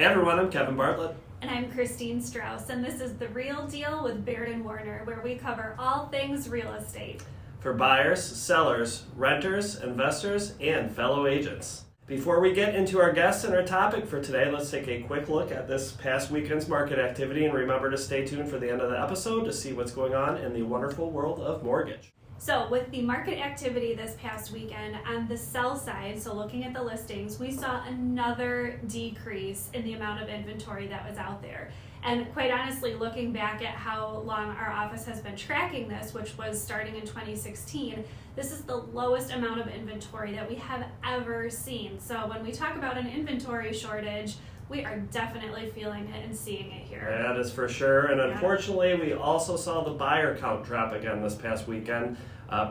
Hey everyone, I'm Kevin Bartlett. And I'm Kristine Strauss, and this is The Real Deal with Baird & Warner, where we cover all things real estate. For buyers, sellers, renters, investors, and fellow agents. Before we get into our guests and our topic for today, let's take a quick look at this past weekend's market activity, and remember to stay tuned for the end of the episode to see what's going on in the wonderful world of mortgage. So with the market activity this past weekend on the sell side, so looking at the listings, we saw another decrease in the amount of inventory that was out there. And quite honestly, looking back at how long our office has been tracking this, which was starting in 2016, this is the lowest amount of inventory that we have ever seen. So when we talk about an inventory shortage, we are definitely feeling it and seeing it here. That is for sure. And unfortunately, we also saw the buyer count drop again this past weekend.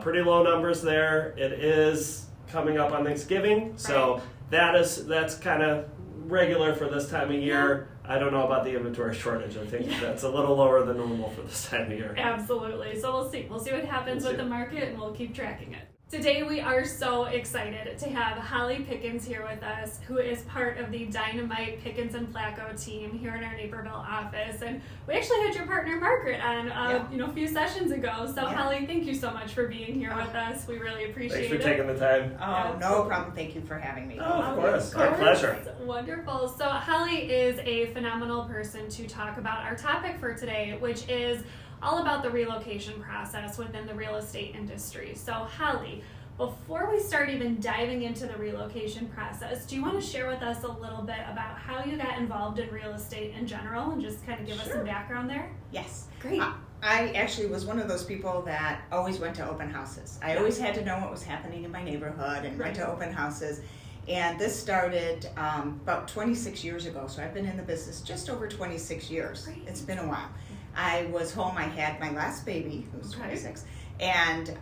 Pretty low numbers there. It is coming up on Thanksgiving, so that's kind of regular for this time of year. I don't know about the inventory shortage. I think that's a little lower than normal for this time of year. Absolutely. So we'll see. We'll see what happens with the market, and we'll keep tracking it. Today we are so excited to have Holly Pickens here with us, who is part of the Dynamite Pickens and Flacco team here in our Naperville office. And we actually had your partner Margaret on a few sessions ago. So Holly, thank you so much for being here with us. We really appreciate it. Thanks for taking the time. Oh, no problem. Thank you for having me. Oh, of course. Our pleasure. Wonderful. So Holly is a phenomenal person to talk about our topic for today, which is all about the relocation process within the real estate industry. So Holly, before we start even diving into the relocation process, do you want to share with us a little bit about how you got involved in real estate in general and just kind of give us some background there? Yes. Great. I actually was one of those people that always went to open houses. I always had to know what was happening in my neighborhood and went to open houses. And this started about 26 years ago. So I've been in the business just over 26 years. Great. It's been a while. I was home. I had my last baby, who was 26, and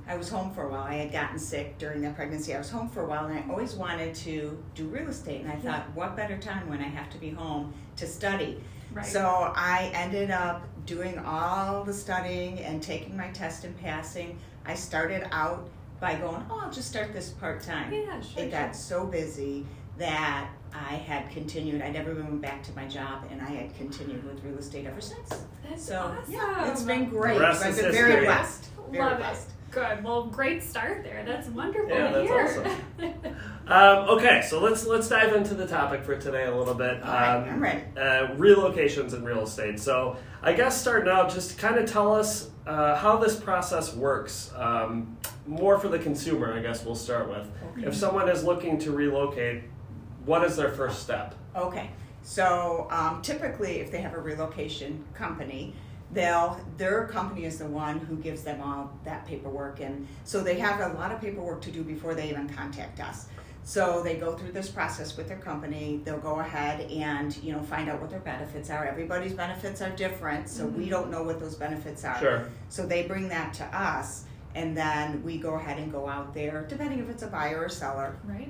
I was home for a while. I had gotten sick during that pregnancy. I was home for a while, and I always wanted to do real estate. And I thought, what better time when I have to be home to study? Right. So I ended up doing all the studying and taking my test and passing. I started out by going, I'll just start this part-time. Yeah, sure. It got so busy that I had continued. I never went back to my job, and I had continued with real estate ever since. That's awesome. Yeah, it's been great. I've been very blessed. Love it. Good. Well, great start there. That's wonderful Yeah, to hear. that's awesome. Okay, so let's dive into the topic for today a little bit. All right, I'm ready. Relocations in real estate. So I guess starting out, just kind of tell us how this process works. More for the consumer, I guess we'll start with. Okay. If someone is looking to relocate, what is their first step? Okay, so typically if they have a relocation company, their company is the one who gives them all that paperwork, and so they have a lot of paperwork to do before they even contact us. So they go through this process with their company. They'll go ahead and find out what their benefits are. Everybody's benefits are different, so we don't know what those benefits are. Sure. So they bring that to us, and then we go ahead and go out there, depending if it's a buyer or seller. Right.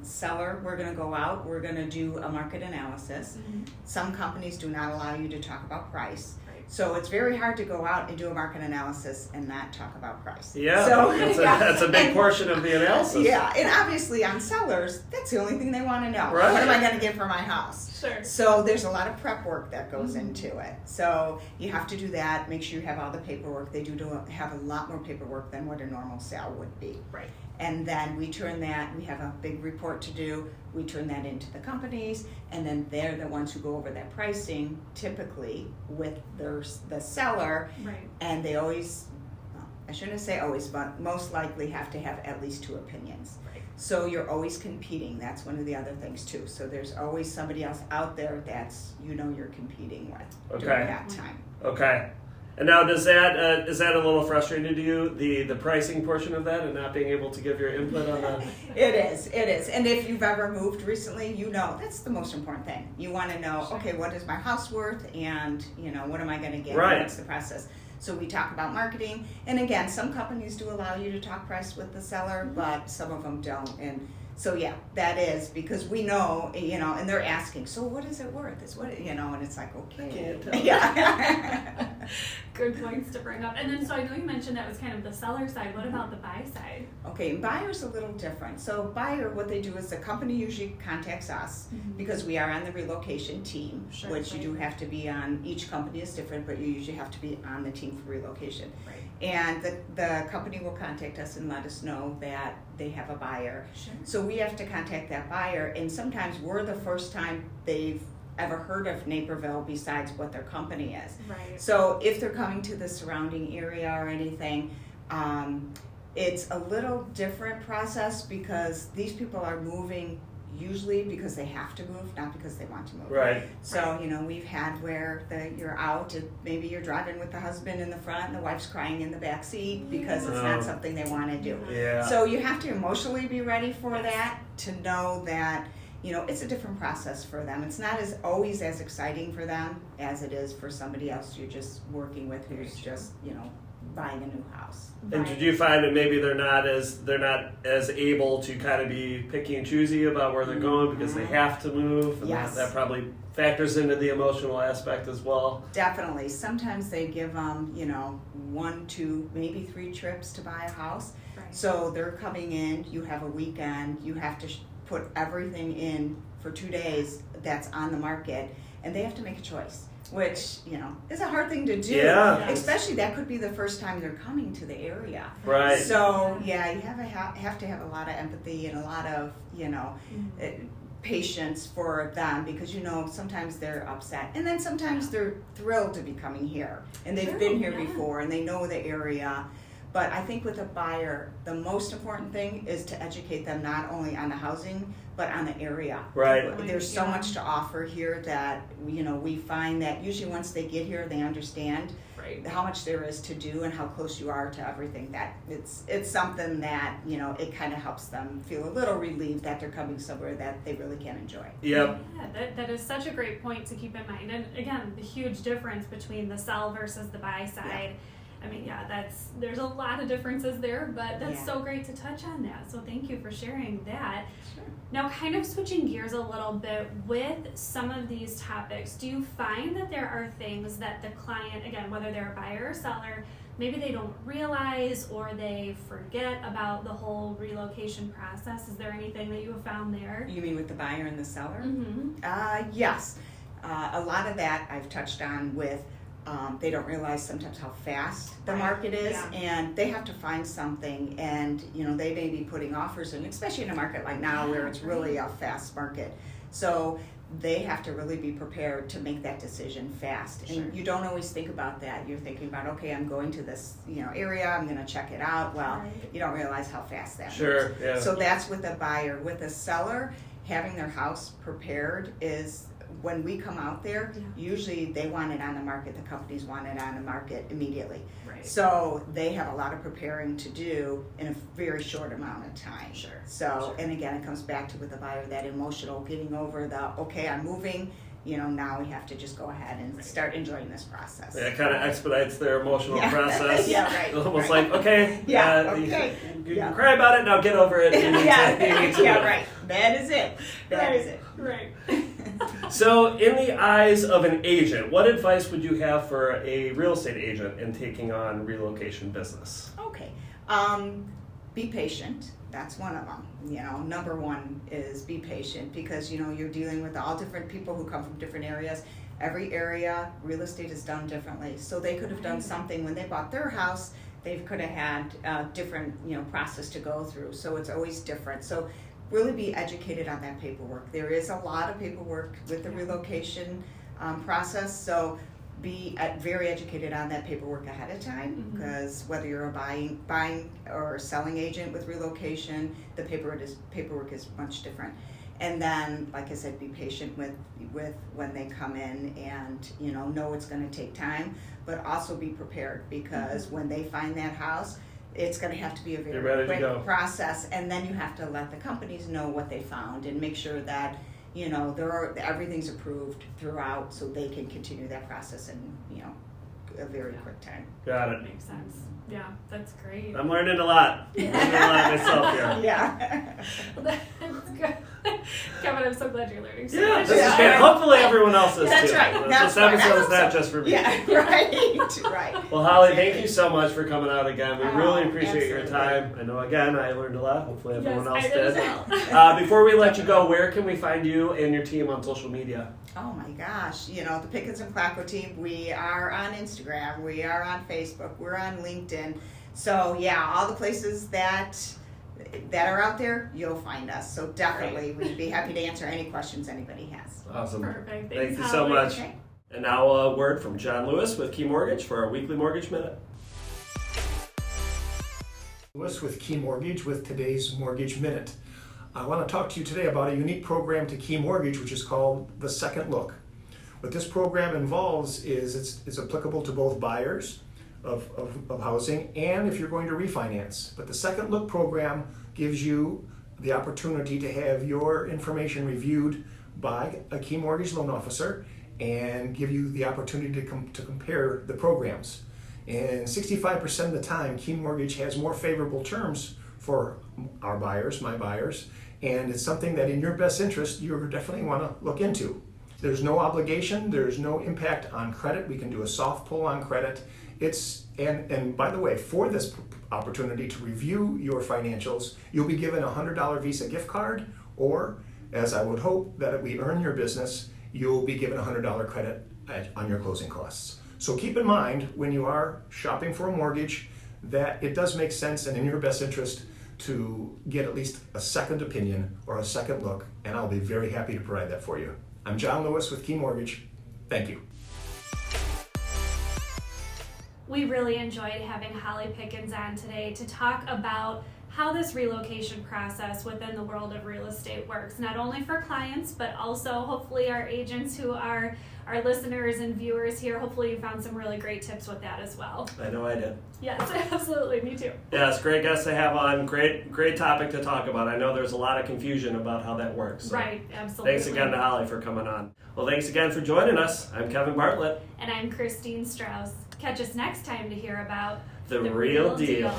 Seller, we're going to go out. We're going to do a market analysis. Mm-hmm. Some companies do not allow you to talk about price. So it's very hard to go out and do a market analysis and not talk about price. Yeah, so, that's a big portion of the analysis. Yeah, and obviously on sellers, that's the only thing they want to know. Right. What am I going to get for my house? Sure. So there's a lot of prep work that goes into it. So you have to do that, make sure you have all the paperwork. They do have a lot more paperwork than what a normal sale would be. Right. And then we turn that, we have a big report to do, we turn that into the companies, and then they're the ones who go over that pricing, typically with the seller, right. And they always, I shouldn't say always, but most likely have to have at least two opinions. Right. So you're always competing, that's one of the other things too. So there's always somebody else out there that's, you're competing with during that time. Okay. And now, is that a little frustrating to you, the pricing portion of that, and not being able to give your input on that? It is. And if you've ever moved recently, that's the most important thing. You want to know, okay, what is my house worth, and what am I going to get? Right. What's the process? So we talk about marketing, and again, some companies do allow you to talk price with the seller, but some of them don't. And so that is because we know, and they're asking, so what is it worth? And it's like, okay. I can't tell. Yeah. Good points to bring up. And then, so I know you mentioned that was kind of the seller side. What about the buy side? Okay, buyer's a little different. So buyer, what they do is the company usually contacts us because we are on the relocation team, Sure, which you right. do have to be on. Each company is different, but you usually have to be on the team for relocation. Right. And the company will contact us and let us know that they have a buyer. Sure. So we have to contact that buyer, and sometimes we're the first time they've ever heard of Naperville besides what their company is. Right. So if they're coming to the surrounding area or anything, it's a little different process because these people are moving usually because they have to move, not because they want to move. Right. So, we've had where you're out, and maybe you're driving with the husband in the front and the wife's crying in the back seat because it's not something they want to do. Yeah. So you have to emotionally be ready for that, to know that, it's a different process for them. It's not always as exciting for them as it is for somebody else you're just working with who's just, buying a new house. And did you find that maybe they're not as able to kind of be picky and choosy about where they're going because they have to move, and Yes. that probably factors into the emotional aspect as well. Definitely. Sometimes they give them, 1, 2, maybe 3 trips to buy a house. Right. So they're coming in, you have a weekend, you have to put everything in for 2 days that's on the market, and they have to make a choice, which, is a hard thing to do. Yeah. Especially that could be the first time they're coming to the area. Right. So, you have to have a lot of empathy and a lot of, patience for them because, sometimes they're upset. And then sometimes they're thrilled to be coming here. And they've Sure, been here yeah. before and they know the area. But I think with a buyer, the most important thing is to educate them not only on the housing, but on the area. Right. There's so Yeah. much to offer here that, we find that usually once they get here, they understand Right. how much there is to do and how close you are to everything. That it's something that, it kind of helps them feel a little relieved that they're coming somewhere that they really can enjoy. Yep. Yeah, that is such a great point to keep in mind. And again, the huge difference between the sell versus the buy side. I mean, there's a lot of differences there, but that's Yeah. so great to touch on that. So thank you for sharing that. Sure. Now, kind of switching gears a little bit with some of these topics, do you find that there are things that the client, again, whether they're a buyer or seller, maybe they don't realize or they forget about the whole relocation process? Is there anything that you have found there? You mean with the buyer and the seller? Mm-hmm. Yes. A lot of that I've touched on with they don't realize sometimes how fast the Right. market is, Yeah. and they have to find something, and they may be putting offers in, especially in a market like now where it's really a fast market. So they have to really be prepared to make that decision fast. Sure. And you don't always think about that. You're thinking about, okay, I'm going to this area, I'm going to check it out. Well, Right. you don't realize how fast that Sure. moves. Yeah. So that's with a buyer. With a seller, having their house prepared is when we come out there, Yeah. usually they want it on the market, the companies want it on the market immediately. Right. So they have a lot of preparing to do in a very short amount of time. Sure. So, Sure. and again, it comes back to with the buyer, that emotional getting over okay, I'm moving, now we have to just go ahead and start enjoying this process. Yeah, it kind of expedites their emotional Yeah. process. Yeah, right, Almost right. like, okay, Yeah, you okay. can Yeah. cry about it, now get over it. You need to- you need to yeah, move. right. That is it. That is it. Right. So, in the eyes of an agent, what advice would you have for a real estate agent in taking on relocation business? Okay. Be patient. That's one of them. Number one is be patient because, you're dealing with all different people who come from different areas. Every area, real estate is done differently. So they could have done something when they bought their house. They could have had a different, process to go through. So it's always different. So really be educated on that paperwork. There is a lot of paperwork with the relocation process. So be very educated on that paperwork ahead of time, because whether you're a buying or selling agent with relocation, the paperwork is much different. And then, like I said, be patient with when they come in, and know it's going to take time, but also be prepared, because when they find that house, it's going to have to be a very quick process, and then you have to let the companies know what they found and make sure that everything's approved throughout, so they can continue that process in a very quick time. Got it. Makes sense. Yeah, that's great. I'm learning a lot. I'm learning a lot myself here. Yeah. That's good. Kevin, I'm so glad you're learning so Yeah, much. this is great. Hopefully everyone else is That's too. right. That's This episode right. is not just for me. Yeah, right. Well, Holly, thank you so much for coming out again. We really Oh, appreciate your time. I know, again, I learned a lot. Hopefully everyone else I did as did. well. Before we let you go, where can we find you and your team on social media? Oh my gosh, the Pickens and Clacko team, we are on Instagram, we are on Facebook, we're on LinkedIn. So yeah, all the places that are out there, you'll find us. So definitely, we'd be happy to answer any questions anybody has. Awesome. Perfect. Thank Thanks, you so Holly. much. Okay. And now a word from John Lewis with Key Mortgage for our weekly Mortgage Minute. Lewis with Key Mortgage with today's Mortgage Minute. I want to talk to you today about a unique program to Key Mortgage, which is called the Second Look. What this program involves is it's applicable to both buyers of housing and if you're going to refinance. But the Second Look program gives you the opportunity to have your information reviewed by a Key Mortgage loan officer and give you the opportunity to compare the programs. And 65% of the time, Key Mortgage has more favorable terms for our buyers, my buyers, and it's something that in your best interest, you definitely want to look into. There's no obligation, there's no impact on credit. We can do a soft pull on credit. And by the way, for this opportunity to review your financials, you'll be given a $100 Visa gift card, or as I would hope that we earn your business, you'll be given a $100 credit on your closing costs. So keep in mind when you are shopping for a mortgage that it does make sense and in your best interest to get at least a second opinion or a second look, and I'll be very happy to provide that for you. I'm John Lewis with Key Mortgage. Thank you. We really enjoyed having Holly Pickens on today to talk about how this relocation process within the world of real estate works, not only for clients, but also hopefully our agents who are our listeners and viewers here. Hopefully you found some really great tips with that as well. I know I did. Yes, absolutely, me too. Yes, great guests to have on. Great topic to talk about. I know there's a lot of confusion about how that works. So Right, absolutely. thanks again to Holly for coming on. Well, thanks again for joining us. I'm Kevin Bartlett. And I'm Kristine Strauss. Catch us next time to hear about The Real Deal.